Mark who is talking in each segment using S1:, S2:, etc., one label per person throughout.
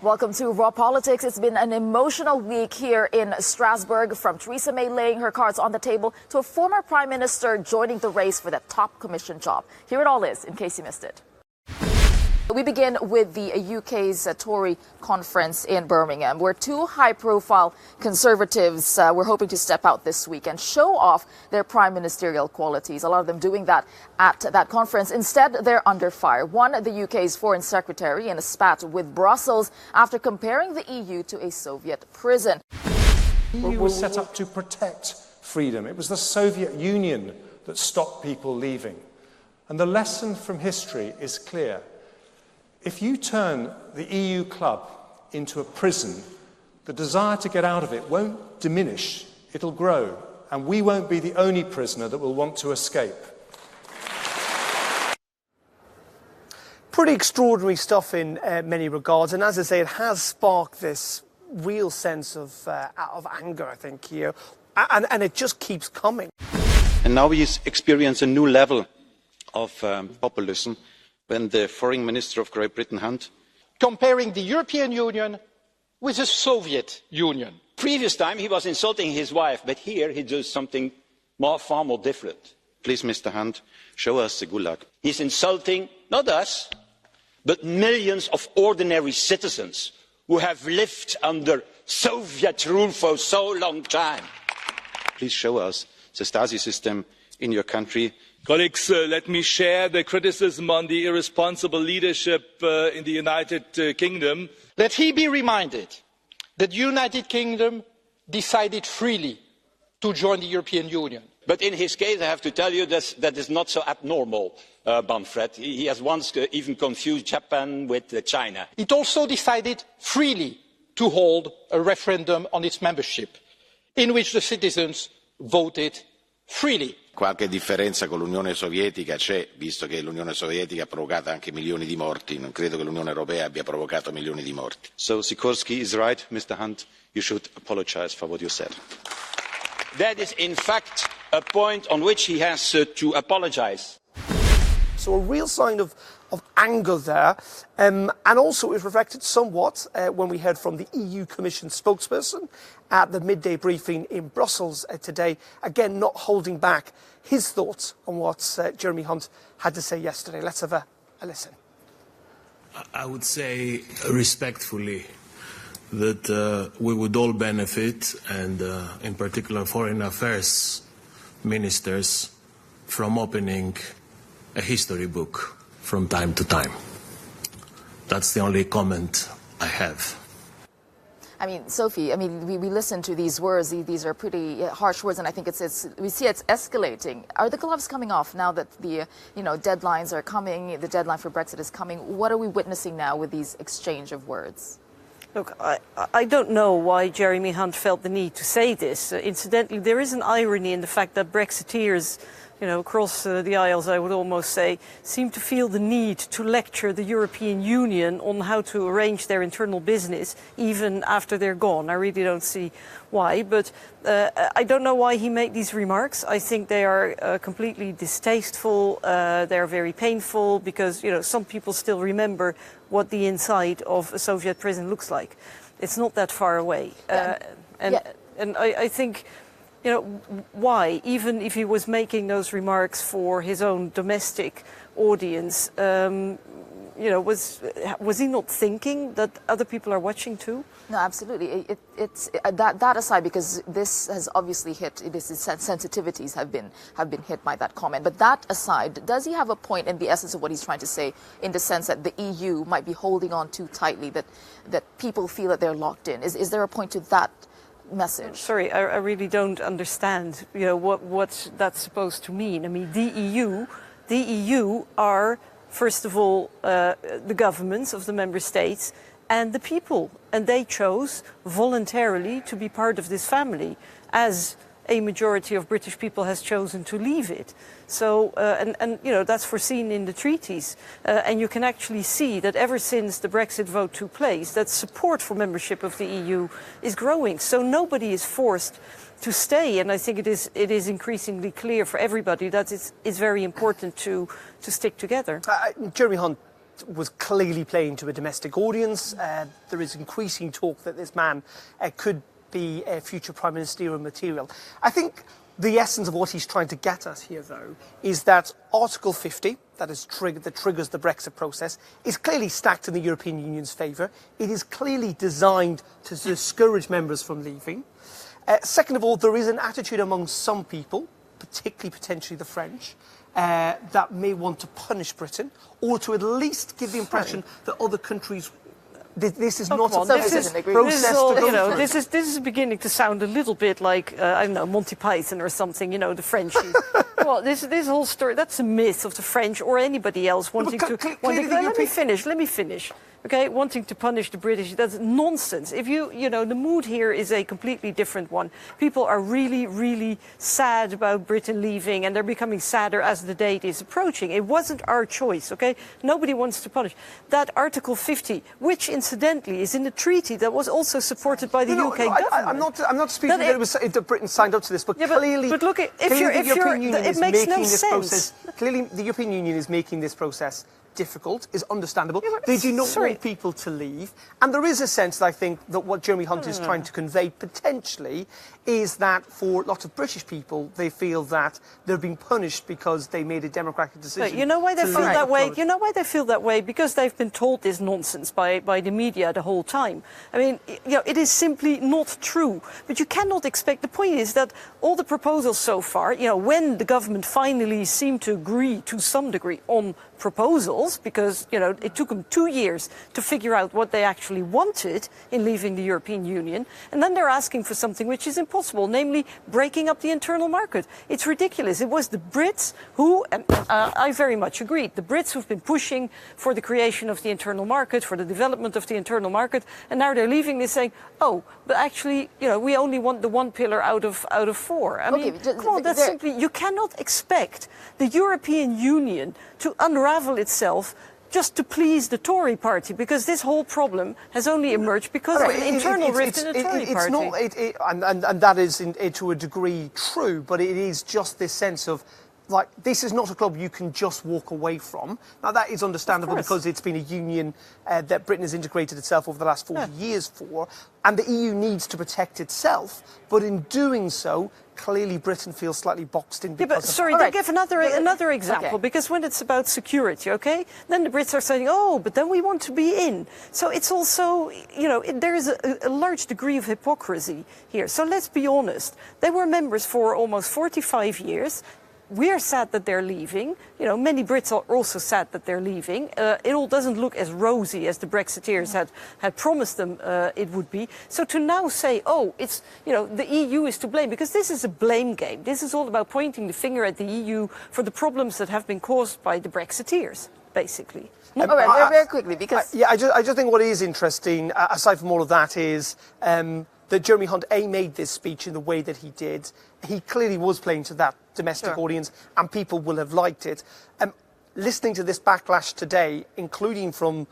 S1: Welcome to Raw Politics. It's been an emotional week here in Strasbourg, from Theresa May laying her cards on the table to a former prime minister joining the race for that top commission job. Here it all is, in case you missed it. We begin with the UK's Tory conference in Birmingham, where two high-profile Conservatives were hoping to step out this week and show off their prime ministerial qualities. A lot of them doing that at that conference. Instead, they're under fire. One, the UK's Foreign Secretary, in a spat with Brussels after comparing the EU to a Soviet prison.
S2: The EU was set up to protect freedom. It was the Soviet Union that stopped people leaving. And the lesson from history is clear. If you turn the EU club into a prison, the desire to get out of it won't diminish, it'll grow, and we won't be the only prisoner that will want to escape.
S3: Pretty extraordinary stuff in many regards, and as I say, it has sparked this real sense of anger, I think, here, and it just keeps coming.
S4: And now we experience a new level of populism when the foreign minister of Great Britain, Hunt,
S5: comparing the European Union with the Soviet Union.
S6: Previous time he was insulting his wife, but here he does something far more different.
S4: Please, Mr. Hunt, show us the gulag.
S6: He's insulting not us, but millions of ordinary citizens who have lived under Soviet rule for so long time.
S4: Please show us the Stasi system in your country.
S7: Colleagues, let me share the criticism on the irresponsible leadership in the United Kingdom.
S5: Let he be reminded that the United Kingdom decided freely to join the European Union.
S6: But in his case, I have to tell you that is not so abnormal, Manfred. He has once even confused Japan with China.
S5: It also decided freely to hold a referendum on its membership, in which the citizens voted freely.
S8: Qualche differenza con l'Unione Sovietica c'è, visto che l'Unione Sovietica ha provocato anche milioni di morti. Non credo che l'Unione Europea abbia provocato milioni di morti.
S4: So Sikorski is right, Mr. Hunt. You should apologize for what you said.
S6: That is, in fact, a point on which he has to apologize.
S3: So a real sign of anger there, and also it reflected somewhat when we heard from the EU Commission spokesperson at the midday briefing in Brussels today, again not holding back his thoughts on what Jeremy Hunt had to say yesterday. Let's have a listen.
S9: I would say respectfully that we would all benefit, and in particular foreign affairs ministers, from opening a history book from time to time. That's the only comment I have.
S1: I mean, Sophie, we listen to these words. These are pretty harsh words, and I think we see it's escalating. Are the gloves coming off now that the deadlines are coming? The deadline for Brexit is coming. What are we witnessing now with these exchange of words?
S10: Look, I don't know why Jeremy Hunt felt the need to say this. Incidentally, there is an irony in the fact that Brexiteers, across the aisles, I would almost say, seem to feel the need to lecture the European Union on how to arrange their internal business, even after they're gone. I really don't see why, but I don't know why he made these remarks. I think they are completely distasteful. They're very painful because, some people still remember what the inside of a Soviet prison looks like. It's not that far away. And I think, why? Even if he was making those remarks for his own domestic audience, was he not thinking that other people are watching too?
S1: No, absolutely. It's that aside, because this has obviously hit. Sensitivities have been hit by that comment. But that aside, does he have a point in the essence of what he's trying to say, in the sense that the EU might be holding on too tightly, that people feel that they're locked in? Is there a point to that message?
S10: Sorry, I really don't understand. What that's supposed to mean. I mean, the EU are, first of all, the governments of the member states and the people, and they chose voluntarily to be part of this family, as a majority of British people has chosen to leave it. So, that's foreseen in the treaties. And you can actually see that ever since the Brexit vote took place, that support for membership of the EU is growing. So nobody is forced to stay. And I think it is increasingly clear for everybody that it's very important to stick together.
S3: Jeremy Hunt was clearly playing to a domestic audience. There is increasing talk that this man could be a future prime ministerial material. I think the essence of what he's trying to get at here, though, is that Article 50, that triggers the Brexit process, is clearly stacked in the European Union's favour. It is clearly designed to discourage members from leaving. Second of all, there is an attitude among some people, particularly potentially the French, that may want to punish Britain, or to at least give the impression that other countries. This is not a process to go through.
S10: This is beginning to sound a little bit like I don't know, Monty Python or something. The French. Well, this whole story, that's a myth of the French or anybody else wanting to. Let me finish. Okay, wanting to punish the British, that's nonsense. If the mood here is a completely different one. People are really, really sad about Britain leaving, and they're becoming sadder as the date is approaching. It wasn't our choice, okay? Nobody wants to punish. That Article 50, which incidentally is in the treaty that was also supported by the UK government.
S3: I'm not speaking that Britain signed up to this, but clearly,
S10: but look, it makes no sense.
S3: Clearly, the European Union is making this process difficult, is understandable. They do not want people to leave. And there is a sense that I think that what Jeremy Hunt is trying to convey potentially is that for lots of British people, they feel that they're being punished because they made a democratic decision.
S10: But you know why they feel that way? You know why they feel that way? Because they've been told this nonsense by the media the whole time. I mean, it is simply not true. But you cannot expect, the point is that all the proposals so far, when the government finally seemed to agree to some degree on proposals, because it took them 2 years to figure out what they actually wanted in leaving the European Union, and then they're asking for something which is impossible, namely breaking up the internal market. It's ridiculous. It was the Brits who, and I very much agreed, the Brits who've been pushing for the creation of the internal market, for the development of the internal market, and now they're leaving this saying, oh, but actually, we only want the one pillar out of four. I mean, come on, that's simply, you cannot expect the European Union to unravel itself just to please the Tory party, because this whole problem has only emerged because of an internal rift in the Tory party.
S3: And that is to a degree true, but it is just this sense of, this is not a club you can just walk away from. Now, that is understandable because it's been a union that Britain has integrated itself over the last 40 years for, and the EU needs to protect itself. But in doing so, clearly Britain feels slightly boxed in because
S10: they give another example, because when it's about security, then the Brits are saying, oh, but then we want to be in. So it's also, there is a large degree of hypocrisy here. So let's be honest. They were members for almost 45 years. We're sad that they're leaving. Many Brits are also sad that they're leaving. It all doesn't look as rosy as the Brexiteers had promised them it would be. So to now say, oh, it's, the EU is to blame, because this is a blame game. This is all about pointing the finger at the EU for the problems that have been caused by the Brexiteers, basically.
S1: All right, very quickly, because...
S3: I just think what is interesting, aside from all of that, is... that Jeremy Hunt, made this speech in the way that he did. He clearly was playing to that domestic audience, and people will have liked it. Listening to this backlash today, including from,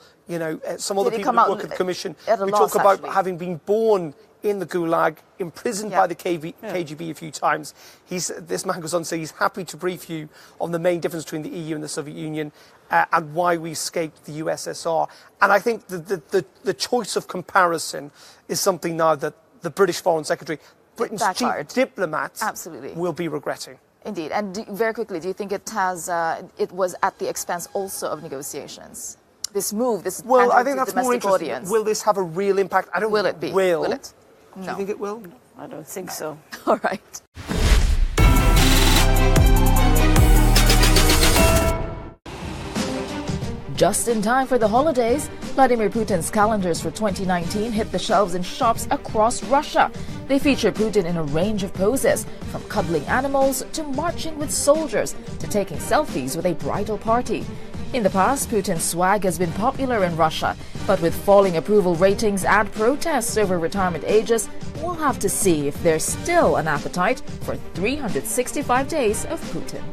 S3: some other people who work at the Commission, who talk about having been born in the gulag, imprisoned by the KGB a few times. This man goes on to say he's happy to brief you on the main difference between the EU and the Soviet Union, and why we escaped the USSR. And I think the choice of comparison is something now that the British Foreign Secretary, Britain's chief diplomat, will be regretting.
S1: Indeed. And very quickly, do you think it was at the expense also of negotiations? This move, this
S3: I think that's more interesting. Audience. Will this have a real impact? I don't
S1: Will it be?
S3: Will
S1: it? No.
S3: Do you think it will?
S10: I don't think so.
S1: All right. Just in time for the holidays, Vladimir Putin's calendars for 2019 hit the shelves in shops across Russia. They feature Putin in a range of poses, from cuddling animals to marching with soldiers to taking selfies with a bridal party. In the past, Putin's swag has been popular in Russia, but with falling approval ratings and protests over retirement ages, we'll have to see if there's still an appetite for 365 days of Putin.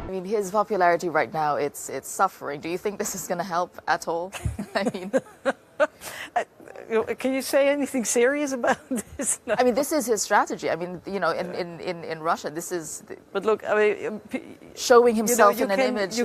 S1: I mean, his popularity right now, it's suffering. Do you think this is going to help at all? I mean...
S10: can you say anything serious about this? No.
S1: I mean, this is his strategy. I mean, you know, in Russia, this is.
S10: But look, I mean,
S1: showing himself in an image.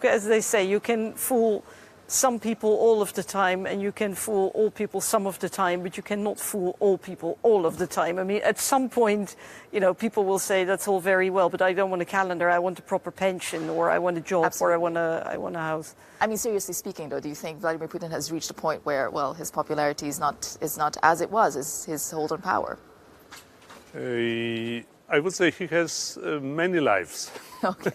S10: As they say, you can fool some people all of the time, and you can fool all people some of the time, but you cannot fool all people all of the time. I mean, at some point, you know, people will say that's all very well, but I don't want a calendar. I want a proper pension, or I want a job,
S1: Absolutely.
S10: or I want a house.
S1: I mean, seriously speaking, though, do you think Vladimir Putin has reached a point where, well, his popularity is not as it was, is his hold on power?
S11: I would say he has many lives.
S1: Okay.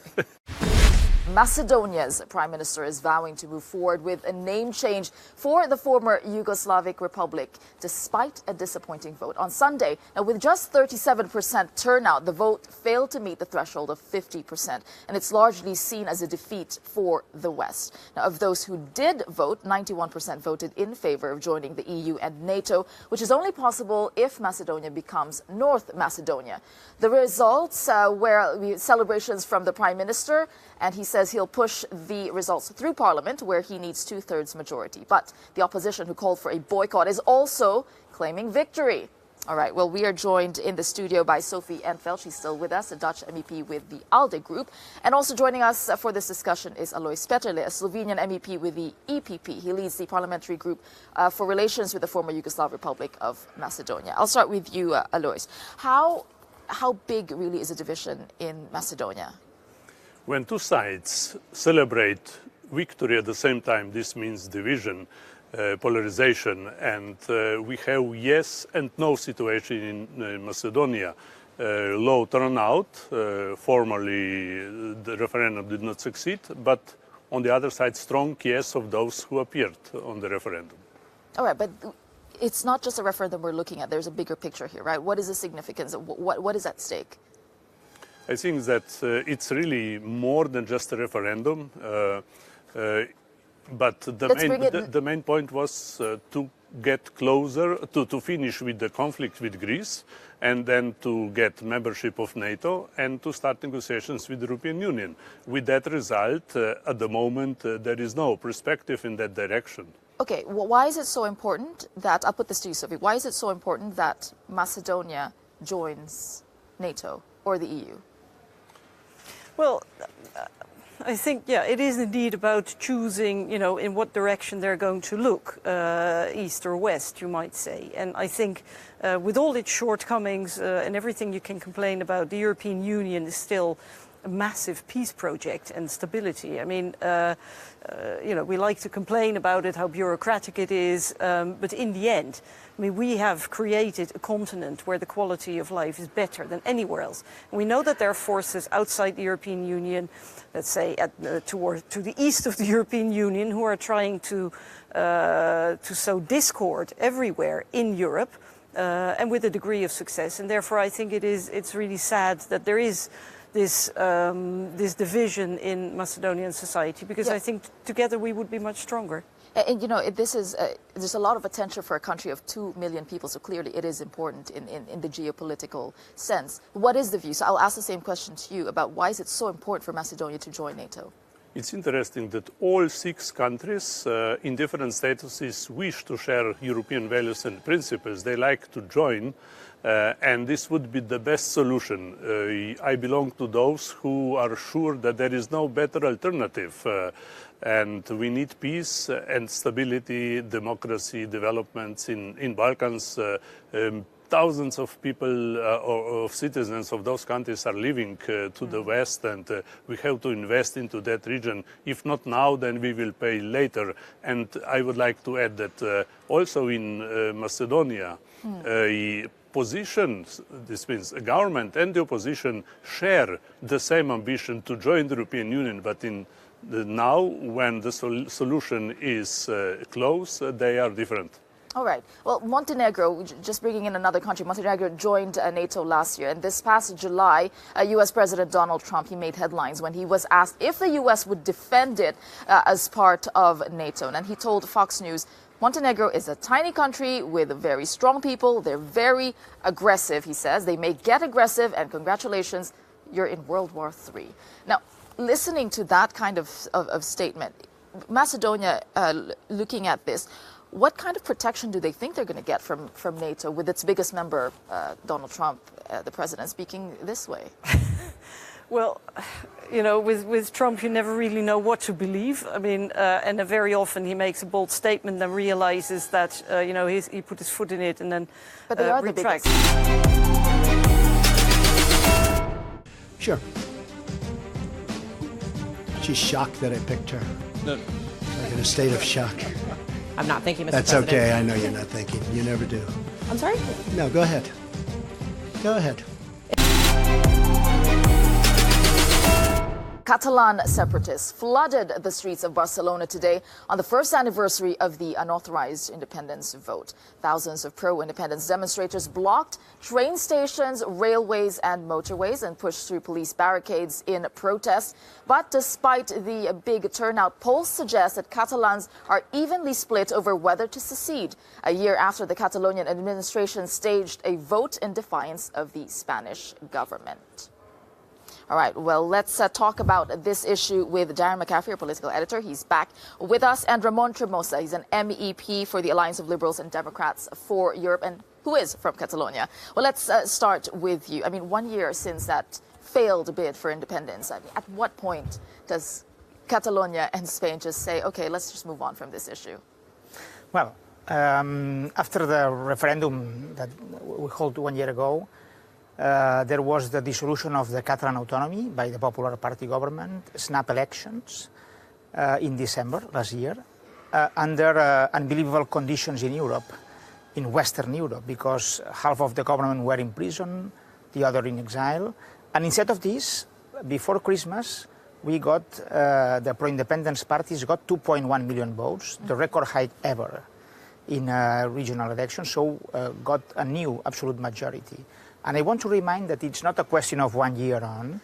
S1: Macedonia's prime minister is vowing to move forward with a name change for the former Yugoslavic Republic, despite a disappointing vote on Sunday. Now, with just 37% turnout, the vote failed to meet the threshold of 50%, and it's largely seen as a defeat for the West. Now, of those who did vote, 91% voted in favor of joining the EU and NATO, which is only possible if Macedonia becomes North Macedonia. The results were celebrations from the prime minister, and he says he'll push the results through Parliament, where he needs 2/3 majority. But the opposition, who called for a boycott, is also claiming victory. All right, well, we are joined in the studio by Sophie Enfeld. She's still with us, a Dutch MEP with the ALDE group. And also joining us for this discussion is Alois Peterle, a Slovenian MEP with the EPP. He leads the parliamentary group for relations with the former Yugoslav Republic of Macedonia. I'll start with you, Alois. How big really is the division in Macedonia?
S11: When two sides celebrate victory at the same time, this means division, polarization, and we have yes and no situation in Macedonia. Low turnout, formally the referendum did not succeed, but on the other side, strong yes of those who appeared on the referendum.
S1: All right, but it's not just a referendum we're looking at. There's a bigger picture here, right? What is the significance? What is at stake?
S11: I think that it's really more than just a referendum, but the main point was to get closer, to finish with the conflict with Greece, and then to get membership of NATO and to start negotiations with the European Union. With that result, at the moment, there is no perspective in that direction.
S1: Okay, well, why is it so important that, I'll put this to you, Sophie, why is it so important that Macedonia joins NATO or the EU?
S10: Well, I think, yeah, it is indeed about choosing, you know, in what direction they're going to look, east or west, you might say. And I think with all its shortcomings and everything you can complain about, the European Union is still a massive peace project and stability. I mean, you know, we like to complain about it, how bureaucratic it is, but in the end, I mean, we have created a continent where the quality of life is better than anywhere else. And we know that there are forces outside the European Union, let's say to the east of the European Union, who are trying to sow discord everywhere in Europe, and with a degree of success. And therefore, I think it's really sad that there is this division in Macedonian society, because I think together we would be much stronger.
S1: And you know, there's a lot of attention for a country of 2 million people, so clearly it is important in the geopolitical sense. What is the view? So I'll ask the same question to you about why is it so important for Macedonia to join NATO?
S11: It's interesting that all 6 countries in different statuses wish to share European values and principles. They like to join, and this would be the best solution. I belong to those who are sure that there is no better alternative. And we need peace and stability, democracy, developments in Balkans. Thousands of people, of citizens of those countries are living to the west, and we have to invest into that region. If not now, then we will pay later. And I would like to add that also in Macedonia, positions, this means the government and the opposition, share the same ambition to join the European Union, but now, when the solution is close, they are different.
S1: All right. Well, Montenegro, just bringing in another country, Montenegro joined NATO last year. And this past July, U.S. President Donald Trump, he made headlines when he was asked if the U.S. would defend it as part of NATO. And he told Fox News, Montenegro is a tiny country with very strong people. They're very aggressive, he says. They may get aggressive, and congratulations, you're in World War III. Now, listening to that kind of statement, Macedonia, looking at this, What kind of protection do they think they're going to get from NATO with its biggest member, Donald Trump, the president, speaking this way?
S10: Well, you know, with Trump, you never really know what to believe. I mean, and very often he makes a bold statement and realizes that, you know, he put his foot in it and then
S1: but they are
S10: retracts.
S1: The biggest.
S12: Sure. She's shocked that I picked her.
S7: No.
S12: Like in a state of shock.
S13: I'm not thinking, Mr.
S12: That's
S13: President.
S12: okay. I know you're not thinking. You never do.
S13: I'm sorry?
S12: No, go ahead. Go ahead.
S1: Catalan separatists flooded the streets of Barcelona today on the first anniversary of the unauthorized independence vote. Thousands of pro-independence demonstrators blocked train stations, railways and motorways and pushed through police barricades in protest. But despite the big turnout, polls suggest that Catalans are evenly split over whether to secede, a year after the Catalonian administration staged a vote in defiance of the Spanish government. All right, well, let's talk about this issue with Darren McCaffrey, our political editor. He's back with us. And Ramon Tremosa, he's an MEP for the Alliance of Liberals and Democrats for Europe, and who is from Catalonia. Well, let's start with you. I mean, 1 year since that failed bid for independence, I mean, at what point does Catalonia and Spain just say, okay, let's just move on from this issue?
S14: Well, after the referendum that we held 1 year ago, there was the dissolution of the Catalan autonomy by the Popular Party government, snap elections in December last year, under unbelievable conditions in Europe, in Western Europe, because half of the government were in prison, the other in exile. And instead of this, before Christmas, we got, the pro-independence parties got 2.1 million votes, the record high ever in regional elections, so got a new absolute majority. And I want to remind that it's not a question of 1 year on.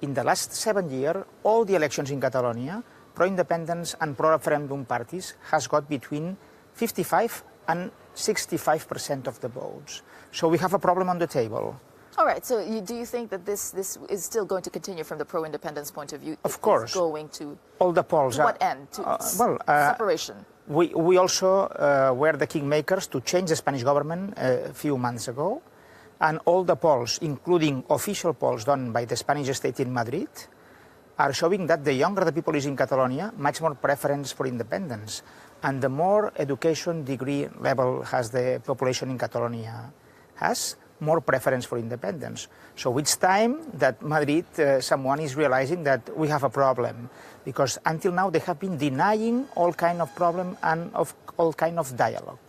S14: In the last 7 years, all the elections in Catalonia, pro-independence and pro-referendum parties has got between 55 and 65% of the votes. So we have a problem on the table.
S1: All right, so do you think that this is still going to continue from the pro-independence point of view?
S14: Of course.
S1: Going to
S14: all the polls.
S1: To what end? To separation?
S14: We also were the kingmakers to change the Spanish government a few months ago. And all the polls, including official polls done by the Spanish state in Madrid, are showing that the younger the people is in Catalonia, much more preference for independence. And the more education degree level has the population in Catalonia has, more preference for independence. So it's time that Madrid, someone is realizing that we have a problem, because until now they have been denying all kind of problem and of all kind of dialogue.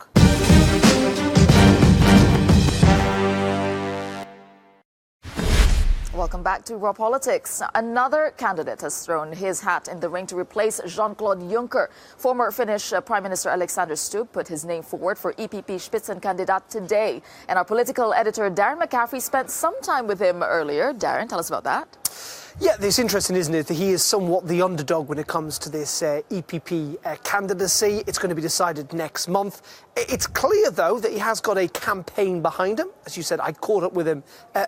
S1: Welcome back to Raw Politics. Another candidate has thrown his hat in the ring to replace Jean-Claude Juncker. Former Finnish Prime Minister Alexander Stubb put his name forward for EPP Spitzenkandidat today. And our political editor Darren McCaffrey spent some time with him earlier. Darren, tell us about that.
S3: Yeah, it's interesting, isn't it, that he is somewhat the underdog when it comes to this EPP candidacy. It's going to be decided next month. It's clear, though, that he has got a campaign behind him. As you said, I caught up with him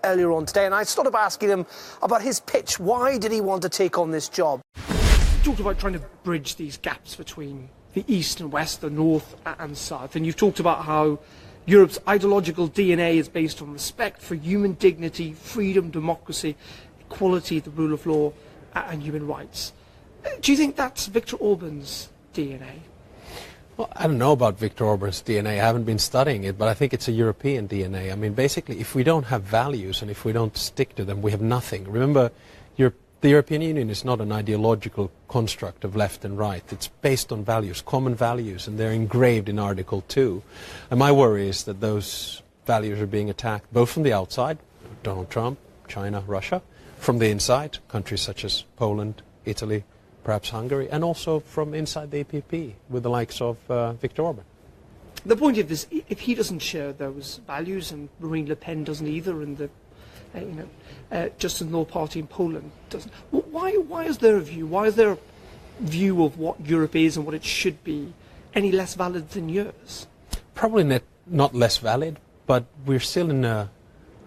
S3: earlier on today, and I started asking him about his pitch. Why did he want to take on this job?
S15: You talked about trying to bridge these gaps between the East and West, the North and South, and you've talked about how Europe's ideological DNA is based on respect for human dignity, freedom, democracy, equality, the rule of law and human rights. Do you think that's Viktor Orban's DNA?
S16: Well, I don't know about Viktor Orban's DNA. I haven't been studying it, but I think it's a European DNA. I mean, basically, if we don't have values and if we don't stick to them, we have nothing. Remember, the European Union is not an ideological construct of left and right. It's based on values, common values, and they're engraved in Article 2. And my worry is that those values are being attacked, both from the outside, Donald Trump, China, Russia, from the inside, countries such as Poland, Italy, perhaps Hungary, and also from inside the EPP with the likes of Viktor Orban.
S15: The point of this, if he doesn't share those values, and Marine Le Pen doesn't either, and the Justin Law Party in Poland doesn't, why is there a view? Why is there a view of what Europe is and what it should be any less valid than yours?
S16: Probably not less valid, but we're still in a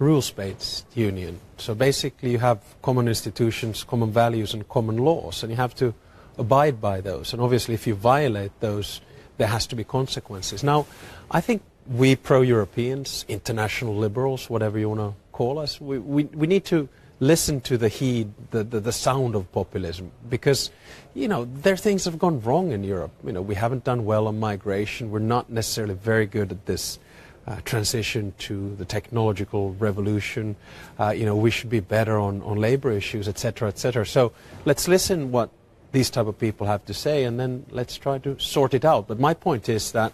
S16: rules-based union. So basically you have common institutions, common values and common laws, and you have to abide by those. And obviously if you violate those there has to be consequences. Now, I think we pro-Europeans, international liberals, whatever you want to call us, we need to listen to the sound of populism, because, you know, things have gone wrong in Europe. You know, we haven't done well on migration. We're not necessarily very good at this transition to the technological revolution. You know, we should be better on labor issues, etc., etc. So let's listen what these type of people have to say, and then let's try to sort it out. But my point is that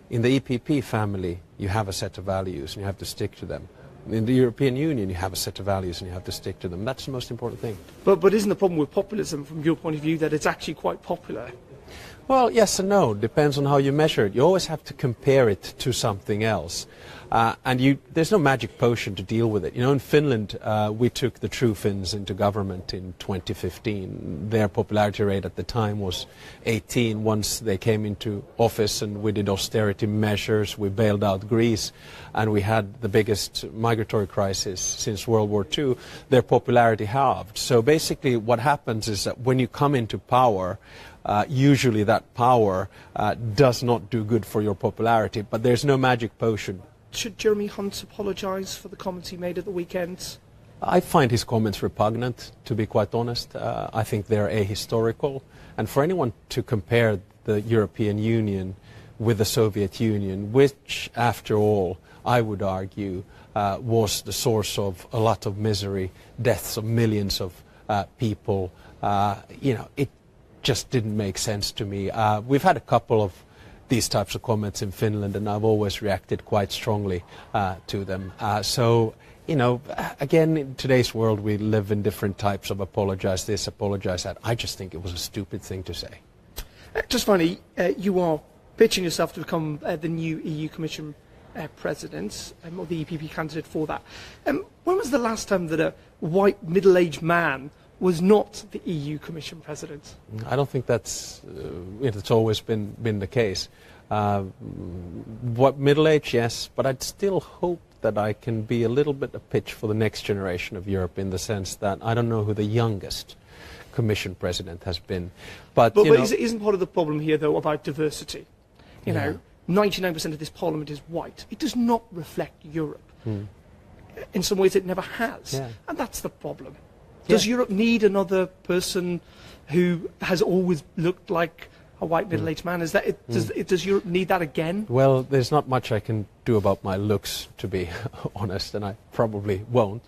S16: in the EPP family, you have a set of values and you have to stick to them. In the European Union, you have a set of values and you have to stick to them. That's the most important thing.
S15: But isn't the problem with populism, from your point of view, that it's actually quite popular?
S16: Well, yes and no. Depends on how you measure it. You always have to compare it to something else. And there's no magic potion to deal with it. You know, in Finland, we took the True Finns into government in 2015. Their popularity rate at the time was 18. Once they came into office and we did austerity measures, we bailed out Greece, and we had the biggest migratory crisis since World War II, their popularity halved. So basically what happens is that when you come into power, usually that power does not do good for your popularity, but there's no magic potion.
S15: Should Jeremy Hunt apologise for the comments he made at the weekend?
S16: I find his comments repugnant, to be quite honest. I think they're ahistorical. And for anyone to compare the European Union with the Soviet Union, which, after all, I would argue, was the source of a lot of misery, deaths of millions of people, you know, it just didn't make sense to me. We've had a couple of these types of comments in Finland, and I've always reacted quite strongly to them. So, you know, again, in today's world, we live in different types of apologize this, apologize that. I just think it was a stupid thing to say.
S15: Just finally, you are pitching yourself to become the new EU Commission President, or the EPP candidate for that. When was the last time that a white middle-aged man was not the EU Commission President?
S16: I don't think that's it's always been the case. What middle age, yes, but I'd still hope that I can be a little bit a pitch for the next generation of Europe, in the sense that I don't know who the youngest Commission President has been. But
S15: isn't part of the problem here, though, about diversity? You know, 99% of this Parliament is white. It does not reflect Europe. In some ways, it never has, and that's the problem. Does Europe need another person who has always looked like a white middle-aged man? Is that does Europe need that again?
S16: Well, there's not much I can do about my looks, to be honest, and I probably won't.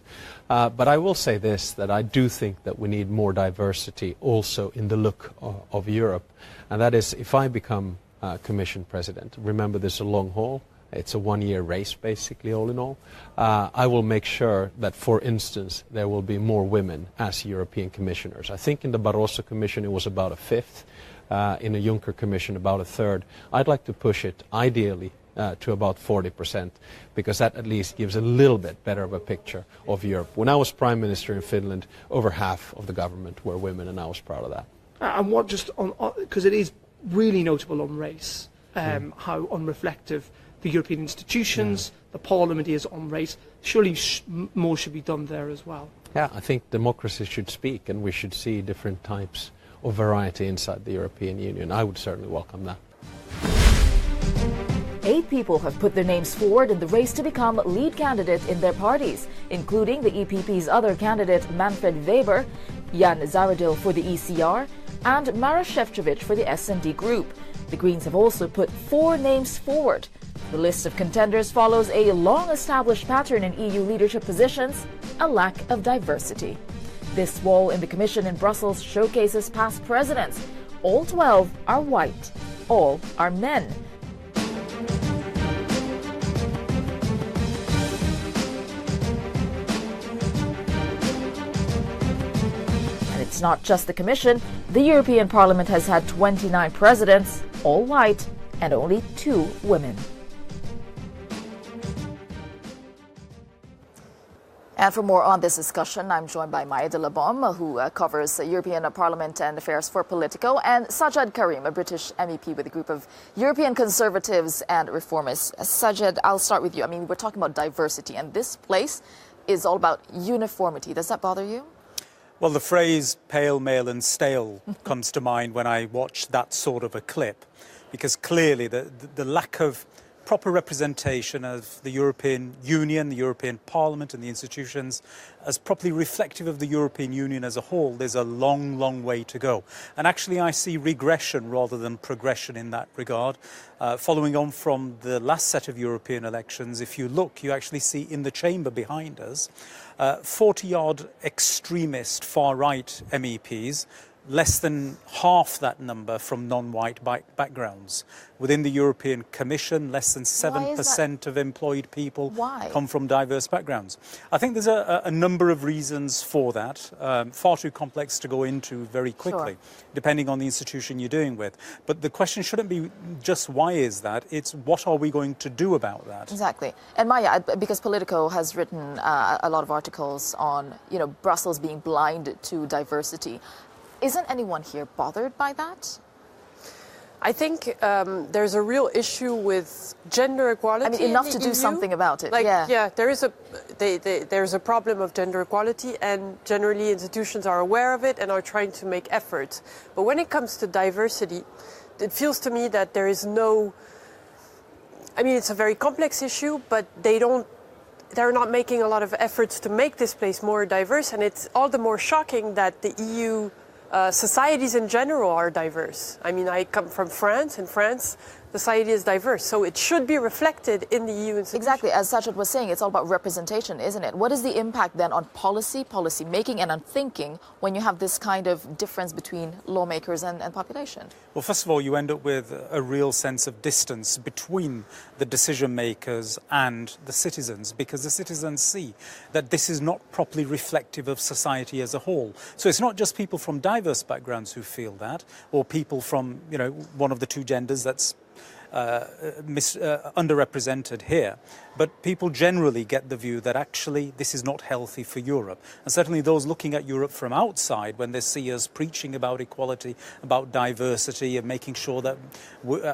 S16: But I will say this, that I do think that we need more diversity also in the look of Europe. And that is, if I become Commission President, remember this is a long haul. It's a one-year race, basically, all in all. I will make sure that, for instance, there will be more women as European commissioners. I think in the Barroso Commission it was about a fifth. In a Juncker Commission, about a third. I'd like to push it, ideally, to about 40%, because that at least gives a little bit better of a picture of Europe. When I was Prime Minister in Finland, over half of the government were women, and I was proud of that.
S15: And what, just on, because it is really notable on race, how unreflective the European institutions, the Parliament is on race. Surely more should be done there as well.
S16: Yeah, I think democracy should speak, and we should see different types of variety inside the European Union. I would certainly welcome that.
S1: 8 people have put their names forward in the race to become lead candidate in their parties, including the EPP's other candidate Manfred Weber, Jan Zahradil for the ECR, and Mara Šefčovič for the S&D group. The Greens have also put 4 names forward. The list of contenders follows a long-established pattern in EU leadership positions, a lack of diversity. This wall in the Commission in Brussels showcases past presidents. All 12 are white. All are men. And it's not just the Commission. The European Parliament has had 29 presidents, all white, and only 2 women. And for more on this discussion, I'm joined by Maya de la Baume, who covers European Parliament and affairs for Politico, and Sajid Karim, a British MEP with a group of European Conservatives and Reformists. Sajid, I'll start with you. I mean, we're talking about diversity, and this place is all about uniformity. Does that bother you?
S17: Well, the phrase pale, male and stale comes to mind when I watch that sort of a clip. because clearly the lack of proper representation of the European Union, the European Parliament and the institutions as properly reflective of the European Union as a whole, there's a long, long way to go. And actually I see regression rather than progression in that regard. Following on from the last set of European elections, if you look, you actually see in the chamber behind us 40-odd extremist far-right MEPs, less than half that number from non-white backgrounds. Within the European Commission, less than 7% of employed people come from diverse backgrounds. I think there's a number of reasons for that, far too complex to go into very quickly, depending on the institution you're dealing with. But the question shouldn't be just why is that, it's what are we going to do about that?
S1: Exactly. And Maya, because Politico has written a lot of articles on, Brussels being blind to diversity, isn't anyone here bothered by that?
S18: I think there's a real issue with gender equality.
S1: I mean, enough to do something about it.
S18: There's a problem of gender equality, and generally institutions are aware of it and are trying to make efforts. But when it comes to diversity, it feels to me that there is no. I mean, it's a very complex issue, but they're not making a lot of efforts to make this place more diverse, and it's all the more shocking that the EU. Societies in general are diverse. I mean, I come from France. In France, society is diverse, so it should be reflected in the EU institutions.
S1: Exactly, as Sajid was saying, it's all about representation, isn't it? What is the impact then on policy making, and on thinking when you have this kind of difference between lawmakers and population?
S17: Well, first of all, you end up with a real sense of distance between the decision makers and the citizens, because the citizens see that this is not properly reflective of society as a whole. So it's not just people from diverse backgrounds who feel that, or people from, one of the two genders that's underrepresented here, but people generally get the view that actually this is not healthy for Europe. And certainly those looking at Europe from outside, when they see us preaching about equality, about diversity, and making sure that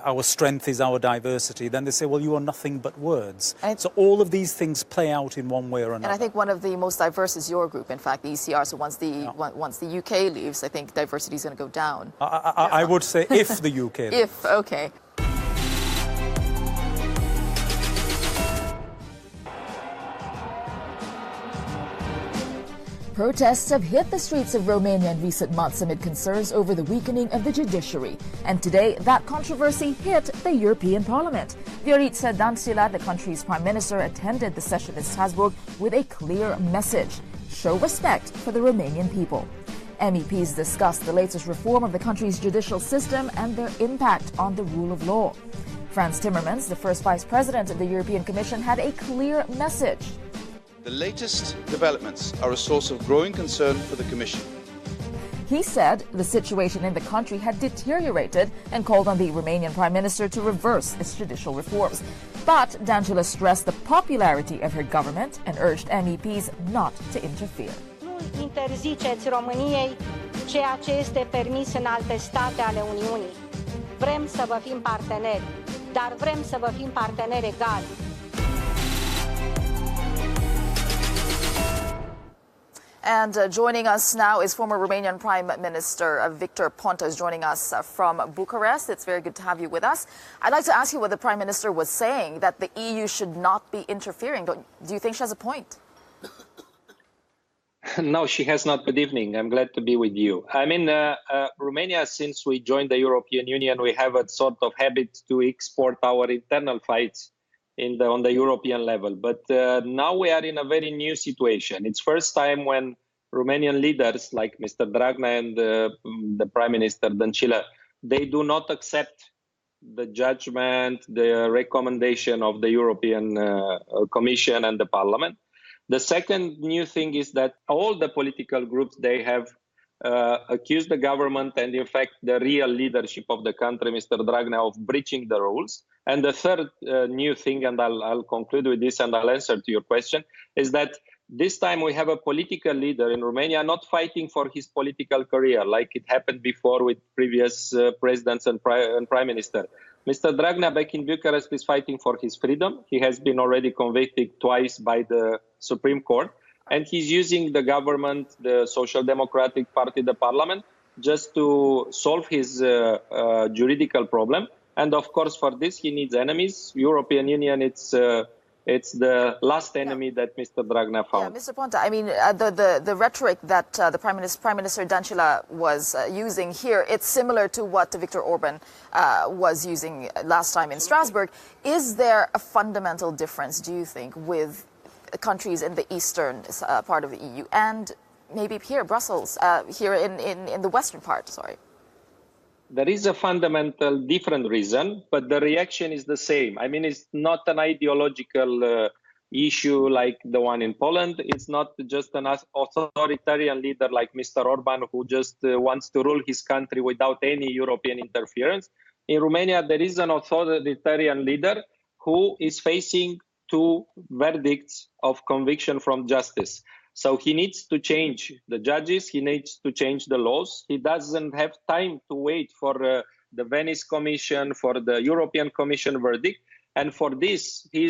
S17: our strength is our diversity, then they say, well, you are nothing but words. So all of these things play out in one way or another.
S1: And I think one of the most diverse is your group, in fact, the ECR. So once the UK leaves, I think diversity is going to go down.
S17: I would say if the UK leaves.
S1: If, okay. Protests have hit the streets of Romania in recent months amid concerns over the weakening of the judiciary. And today, that controversy hit the European Parliament. Theresa May, the country's prime minister, attended the session in Strasbourg with a clear message: show respect for the Romanian people. MEPs discussed the latest reform of the country's judicial system and their impact on the rule of law. Frans Timmermans, the first vice president of the European Commission, had a clear message.
S19: The latest developments are a source of growing concern for the Commission.
S1: He said the situation in the country had deteriorated and called on the Romanian Prime Minister to reverse its judicial reforms. But Dăncilă stressed the popularity of her government and urged MEPs not to interfere.
S20: Nu interziceți României ceea ce este permis în alte state ale Uniunii. Vrem să vă fim parteneri, dar vrem să vă fim parteneri egali.
S1: And joining us now is former Romanian Prime Minister Victor Ponta, is joining us from Bucharest. It's very good to have you with us. I'd like to ask you what the Prime Minister was saying, that the EU should not be interfering. Do you think she has a point?
S21: No, she has not. Good evening. I'm glad to be with you. I mean, Romania, since we joined the European Union, we have a sort of habit to export our internal fights on the European level. But now we are in a very new situation. It's first time when Romanian leaders like Mr. Dragnea and the Prime Minister Dăncilă, they do not accept the judgment, the recommendation of the European Commission and the Parliament. The second new thing is that all the political groups, they have accused the government and in fact the real leadership of the country, Mr. Dragnea, of breaching the rules. And the third new thing, and I'll conclude with this and I'll answer to your question, is that this time we have a political leader in Romania not fighting for his political career like it happened before with previous presidents and prime minister. Mr. Dragnea back in Bucharest is fighting for his freedom. He has been already convicted twice by the Supreme Court. And he's using the government, the Social Democratic Party, the parliament, just to solve his juridical problem And of course, for this, he needs enemies. European Union, it's the last enemy that Mr. Dragnea found.
S1: Yeah, Mr. Ponta, I mean, the rhetoric that the Prime Minister Dancila was using here, it's similar to what Viktor Orban was using last time in Strasbourg. Is there a fundamental difference, do you think, with countries in the eastern part of the EU and maybe here, Brussels, here in the western part, sorry?
S21: There is a fundamental different reason, but the reaction is the same. I mean, it's not an ideological issue like the one in Poland. It's not just an authoritarian leader like Mr. Orban who just wants to rule his country without any European interference. In Romania, there is an authoritarian leader who is facing 2 verdicts of conviction from justice. So he needs to change the judges, he needs to change the laws. He doesn't have time to wait for the Venice Commission, for the European Commission verdict. And for this, he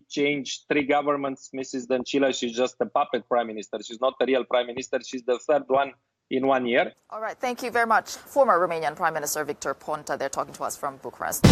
S21: changed 3 governments. Mrs. Dăncilă, she's just a puppet prime minister. She's not the real prime minister. She's the 3rd one in 1 year.
S1: All right, thank you very much. Former Romanian Prime Minister Victor Ponta, they're talking to us from Bucharest.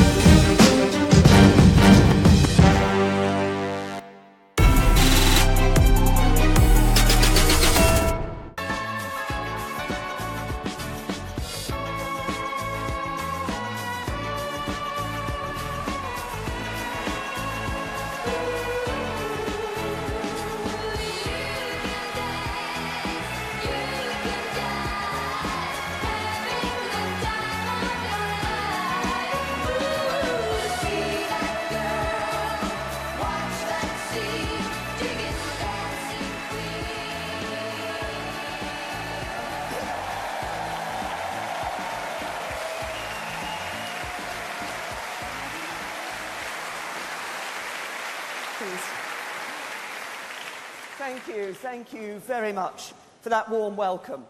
S2: Thank you very much for that warm welcome.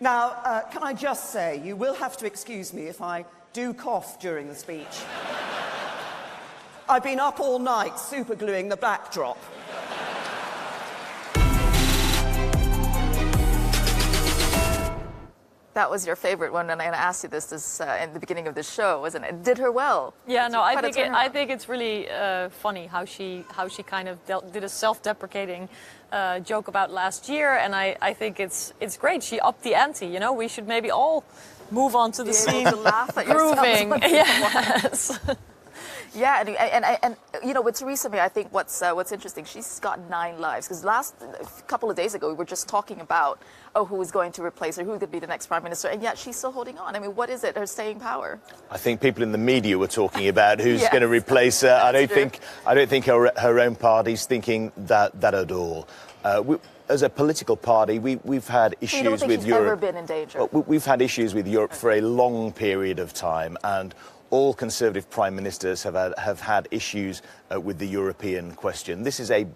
S2: Now, can I just say, you will have to excuse me if I do cough during the speech. I've been up all night supergluing the backdrop.
S1: That was your favorite one, and I asked you this in the beginning of the show, wasn't it? Did her well.
S10: Yeah, no, I think it's really funny how she kind of did a self-deprecating joke about last year, and I think it's great. She upped the ante. You know, we should maybe all move on to the scene.
S1: To laugh at
S10: grooving.
S1: Yes. Yeah, and you know, with Theresa May, I think what's interesting, she's got 9 lives. Because a couple of days ago, we were just talking about, who is going to replace her, who could be the next prime minister, and yet she's still holding on. I mean, what is it, her staying power?
S22: I think people in the media were talking about who's going to replace her. I don't think her own party's thinking that at all. As a political party, we've had issues
S1: you don't think
S22: with
S1: she's
S22: Europe.
S1: Ever been in danger?
S22: We've had issues with Europe for a long period of time, and all Conservative prime ministers have had issues with the European question. This is a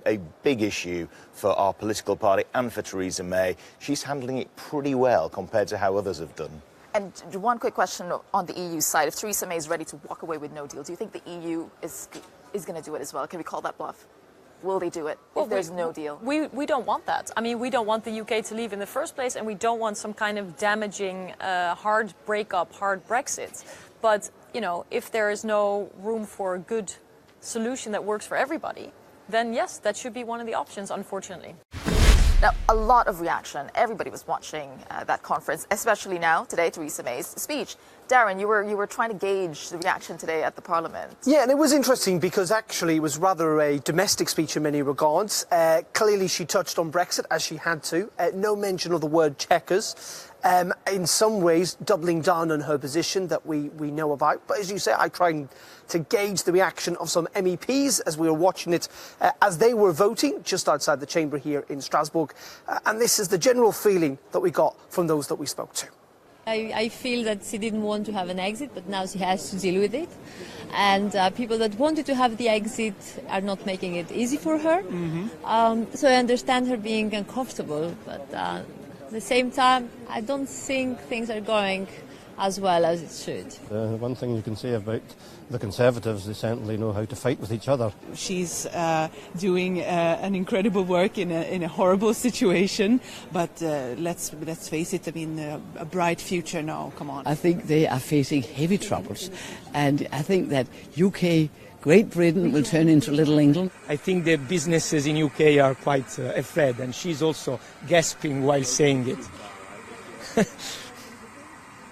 S22: big issue for our political party and for Theresa May. She's handling it pretty well compared to how others have done.
S1: And one quick question on the EU side. If Theresa May is ready to walk away with no deal, do you think the EU is going to do it as well? Can we call that bluff? Will they do it if there's no deal?
S10: We don't want that. I mean, we don't want the UK to leave in the first place, and we don't want some kind of damaging, hard breakup, hard Brexit. But, you know, if there is no room for a good solution that works for everybody, then yes, that should be one of the options, unfortunately.
S1: Now, a lot of reaction. Everybody was watching that conference, especially now, today, Theresa May's speech. Darren, you were trying to gauge the reaction today at the Parliament.
S3: Yeah, and it was interesting because actually it was rather a domestic speech in many regards. Clearly she touched on Brexit, as she had to. No mention of the word checkers. In some ways, doubling down on her position that we know about. But as you say, I tried to gauge the reaction of some MEPs as we were watching it, as they were voting just outside the chamber here in Strasbourg. And this is the general feeling that we got from those that we spoke to.
S23: I feel that she didn't want to have an exit, but now she has to deal with it. And people that wanted to have the exit are not making it easy for her. So I understand her being uncomfortable, but at the same time, I don't think things are going as well as it should.
S4: One thing you can say about the Conservatives, they certainly know how to fight with each other.
S5: She's doing an incredible work in a horrible situation, but let's face it, I mean, a bright future now, come on.
S8: I think they are facing heavy troubles, and I think that UK, Great Britain will turn into Little England.
S24: I think the businesses in UK are quite afraid, and she's also gasping while saying it.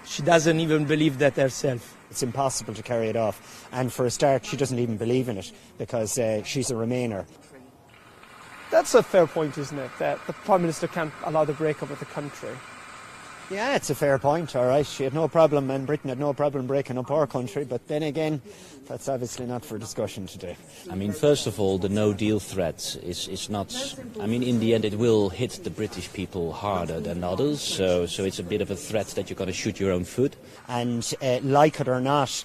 S24: She doesn't even believe that herself.
S25: It's impossible to carry it off. And for a start, she doesn't even believe in it because she's a Remainer.
S3: That's a fair point, isn't it? That the Prime Minister can't allow the breakup of the country.
S25: Yeah, it's a fair point, all right. She had no problem, and Britain had no problem breaking up our country, but then again, that's obviously not for discussion today.
S26: I mean, first of all, the no-deal threat is not... I mean, in the end, it will hit the British people harder than others, so it's a bit of a threat that you're going to shoot your own foot.
S25: And like it or not,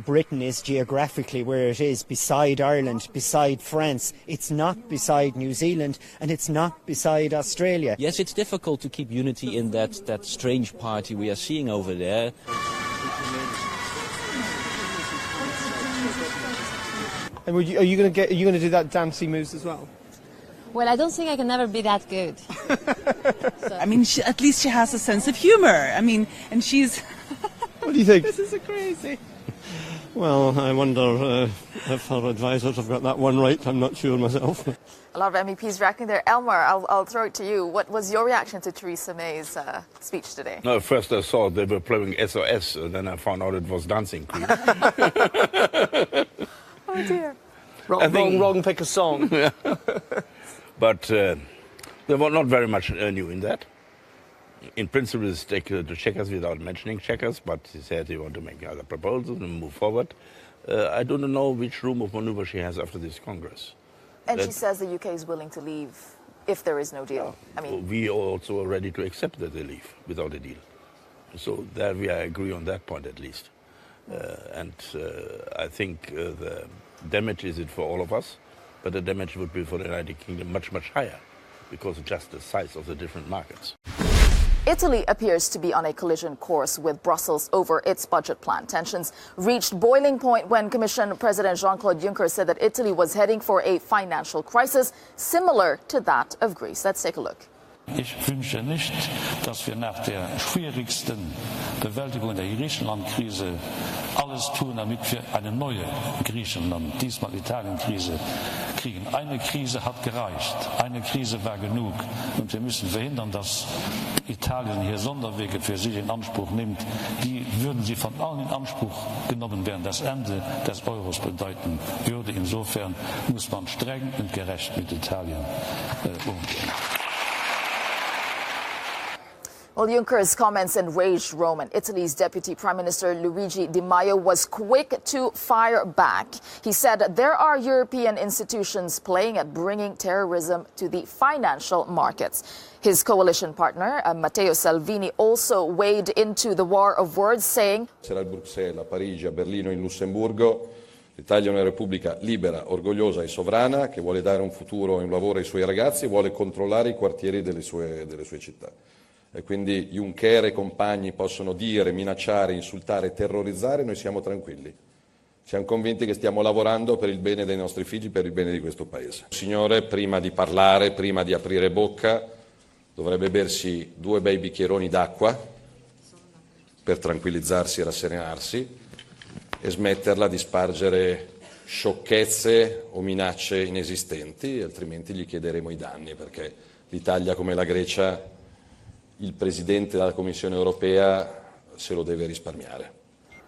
S25: Britain is geographically where it is, beside Ireland, beside France. It's not beside New Zealand, and it's not beside Australia.
S26: Yes, it's difficult to keep unity in that strange party we are seeing over there.
S3: And are you going to do that dancing moves as well?
S23: Well, I don't think I can ever be that good.
S5: I mean, at least she has a sense of humor. I mean, and she's...
S3: What do you think?
S5: This is so crazy.
S4: Well, I wonder if her advisors have got that one right. I'm not sure myself.
S1: A lot of MEPs reacting there. Elmar, I'll throw it to you. What was your reaction to Theresa May's speech today?
S27: No, first I saw they were playing SOS, and then I found out it was Dancing Queen.
S1: Oh dear.
S3: Wrong pick a song.
S27: Yeah. But there was not very much new in that. In principle, it's take the checkers without mentioning checkers, but he said he want to make other proposals and move forward. I don't know which room of maneuver she has after this Congress.
S1: And she says the UK is willing to leave if there is no deal. I mean,
S27: we also are ready to accept that they leave without a deal. So there we agree on that point at least. And I think the damage is it for all of us, but the damage would be for the United Kingdom much, much higher because of just the size of the different markets.
S1: Italy appears to be on a collision course with Brussels over its budget plan. Tensions reached boiling point when Commission President Jean-Claude Juncker said that Italy was heading for a financial crisis similar to that of Greece. Let's take a look.
S28: Ich wünsche nicht, dass wir nach der schwierigsten Bewältigung der Griechenland-Krise alles tun, damit wir eine neue Griechenland, diesmal Italien-Krise, kriegen. Eine Krise hat gereicht. Eine Krise war genug. Und wir müssen verhindern, dass Italien hier Sonderwege für sich in Anspruch nimmt. Die würden sie von allen in Anspruch genommen werden. Das Ende des Euros bedeuten würde. Insofern muss man streng und gerecht mit Italien umgehen.
S1: Well, Juncker's comments enraged Rome, and Italy's Deputy Prime Minister Luigi Di Maio was quick to fire back. He said there are European institutions playing at bringing terrorism to the financial markets. His coalition partner, Matteo Salvini, also weighed into the war of words, saying,
S29: Sarà a Bruxelles, a Parigi, a Berlino, in Lussemburgo. L'Italia è una repubblica libera, orgogliosa e sovrana che vuole dare un futuro e un lavoro ai suoi ragazzi e vuole controllare i quartieri delle sue città. E quindi Juncker e compagni possono dire, minacciare, insultare, terrorizzare, noi siamo tranquilli. Siamo convinti che stiamo lavorando per il bene dei nostri figli, per il bene di questo Paese. Il Signore, prima di parlare, prima di aprire bocca, dovrebbe bersi 2 bei bicchieroni d'acqua per tranquillizzarsi e rasserenarsi e smetterla di spargere sciocchezze o minacce inesistenti, altrimenti gli chiederemo i danni, perché l'Italia come la Grecia il Presidente della Commissione Europea se lo deve risparmiare.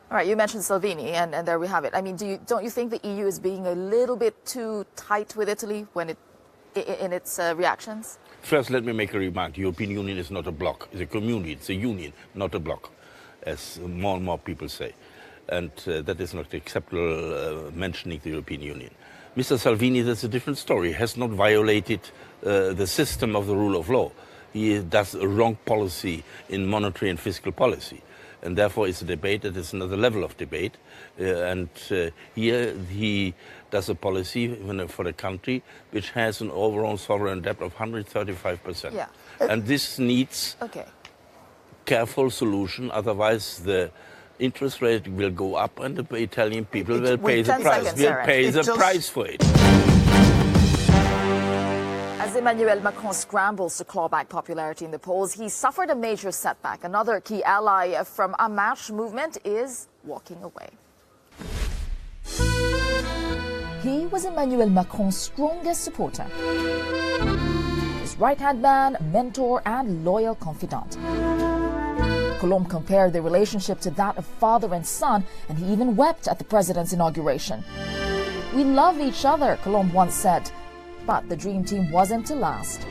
S1: All right, you mentioned Salvini, and there we have it. I mean, don't you think the EU is being a little bit too tight with Italy in its reactions?
S27: First, let me make a remark. The European Union is not a bloc. It's a community. It's a union, not a bloc, as more and more people say. And that is not acceptable mentioning the European Union. Mr. Salvini, that's a different story. He has not violated the system of the rule of law. He does a wrong policy in monetary and fiscal policy. And therefore it's a debate that is another level of debate. Here he does a policy for the country which has an overall sovereign debt of 135%.
S1: Yeah.
S27: And this needs careful solution, otherwise the interest rate will go up and the Italian people will pay the price. Will pay the price for it.
S1: As Emmanuel Macron scrambles to claw back popularity in the polls, he suffered a major setback. Another key ally from En Marche movement is walking away. He was Emmanuel Macron's strongest supporter, his right-hand man, mentor, and loyal confidant. Colombe compared their relationship to that of father and son, and he even wept at the president's inauguration. "We love each other," Colombe once said, but the dream team wasn't to last.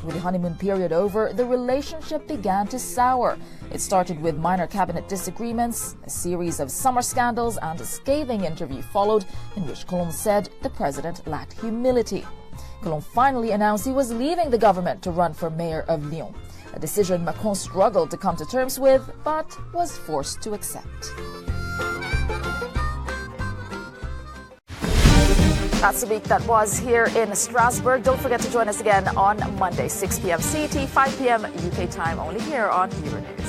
S1: With the honeymoon period over, the relationship began to sour. It started with minor cabinet disagreements, a series of summer scandals, and a scathing interview followed in which Colombe said the president lacked humility. Colombe finally announced he was leaving the government to run for mayor of Lyon, a decision Macron struggled to come to terms with, but was forced to accept. That's the week that was here in Strasbourg. Don't forget to join us again on Monday, 6 p.m. CET, 5 p.m. UK time, only here on Euronews.